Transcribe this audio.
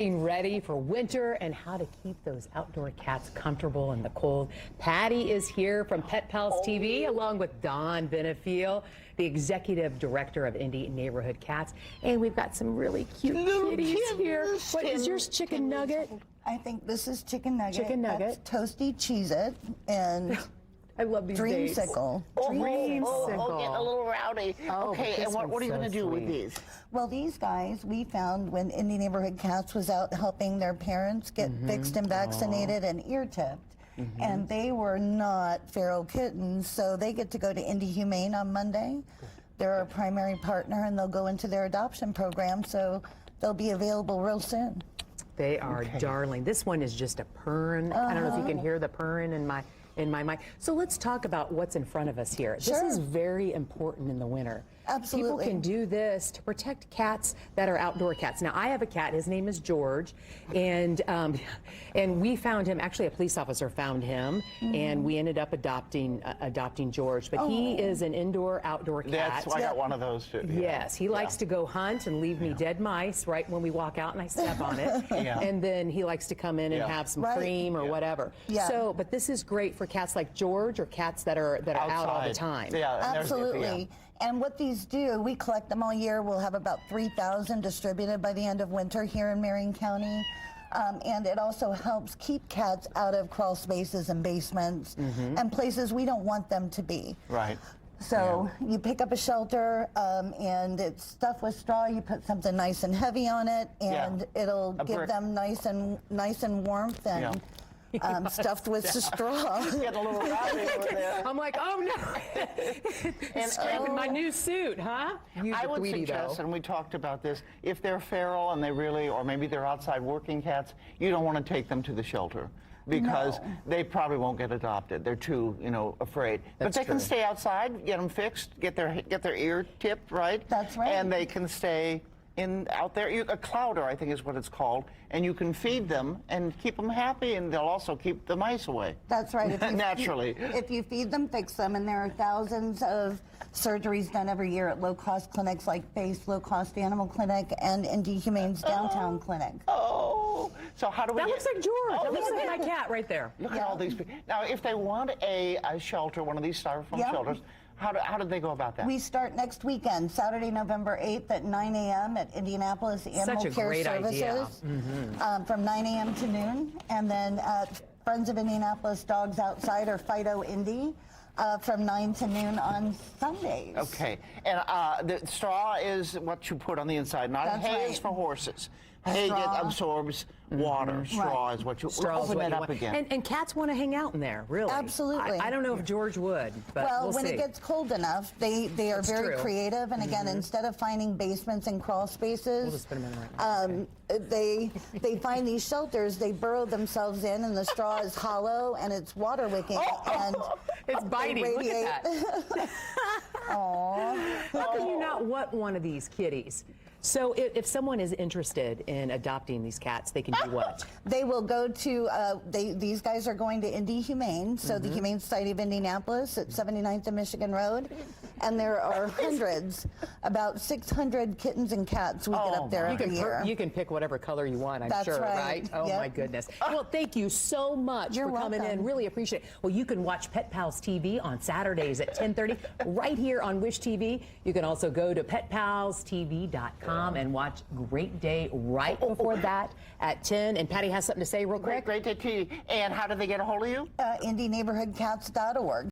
Getting ready for winter and how to keep those outdoor cats comfortable in the cold. Patty is here from Pet Pals TV along with Dawn Benefiel, the executive director of Indy Neighborhood Cats. And we've got some really cute kitties here. What is yours, Chicken Nugget? I think this is Chicken Nugget. Chicken Nugget. That's Toasty Cheez-It and I love these Dreamsicle. Dreamsicle. Getting a little rowdy. Oh, okay, and what are you going to do with these? Well, these guys we found when Indy Neighborhood Cats was out helping their parents get fixed and vaccinated and ear tipped. And they were not feral kittens, so they get to go to Indy Humane on Monday. They're our primary partner, and they'll go into their adoption program, so they'll be available real soon. They are darling. This one is just a purring. I don't know if you can hear the purring in my mind. So let's talk about what's in front of us here. Sure. This is very important in the winter. Absolutely. People can do this to protect cats that are outdoor cats. Now, I have a cat. His name is George, and we found him. Actually, a police officer found him, and we ended up adopting George. But he is an indoor-outdoor cat. That's why I got one of those too. Yeah. Yes, he likes to go hunt and leave me dead mice right when we walk out and I step on it. And then he likes to come in and have some cream or whatever. So, but this is great for cats like George or cats that are out all the time. Absolutely. And what these do, we collect them all year. We'll have about 3,000 distributed by the end of winter here in Marion County. And it also helps keep cats out of crawl spaces and basements and places we don't want them to be. Right. So you pick up a shelter and it's stuffed with straw. You put something nice and heavy on it, and it'll give them nice and warmth and stuffed with straw. Get a little rowdy over there. I'm like, oh no, it's scraping my new suit, huh? I would suggest, and we talked about this, if they're feral and they really, or maybe they're outside working cats, you don't want to take them to the shelter, because they probably won't get adopted. They're too, afraid. But they can stay outside, get them fixed, get their ear tipped, right? That's right. And they can stay out there. A clouder, I think, is what it's called, and you can feed them and keep them happy, and they'll also keep the mice away. That's right. If you Naturally. If you feed them, fix them, and there are thousands of surgeries done every year at low-cost clinics like Base Low Cost Animal Clinic and Indy Humane's downtown clinic. So how do we? That looks like George. That looks like my cat right there. Look at all these people. Now, if they want a shelter, one of these styrofoam shelters, how do they go about that? We start next weekend, Saturday, November 8th at 9 a.m. at Indianapolis Animal Care Services from 9 a.m. to noon. And then at Friends of Indianapolis Dogs Outside or Fido Indy from 9 to noon on Sundays. Okay. And the straw is what you put on the inside, not hay is for horses. Hay absorbs water. Straw is what you open it up again. And cats want to hang out in there, really. Absolutely. I don't know if George would, but well, when it gets cold enough, they are very creative. And again, instead of finding basements and crawl spaces, we'll just put them in right now. They find these shelters. They burrow themselves in, and the straw is hollow and it's water wicking, and it's biting. Look at that. Aww. How can you not want one of these kitties? So if someone is interested in adopting these cats, they can do what? They will go to, these guys are going to Indy Humane, so the Humane Society of Indianapolis at 79th and Michigan Road. And there are hundreds, about 600 kittens and cats we get up there every year. You can pick whatever color you want, I'm sure, right? Oh, my goodness. Well, thank you so much for coming in. Really appreciate it. Well, you can watch Pet Pals TV on Saturdays at 10:30 right here on Wish TV. You can also go to petpalstv.com and watch Great Day right before that at 10. And Patty has something to say real quick. Great Day to you. And how do they get a hold of you? IndyNeighborhoodCats.org.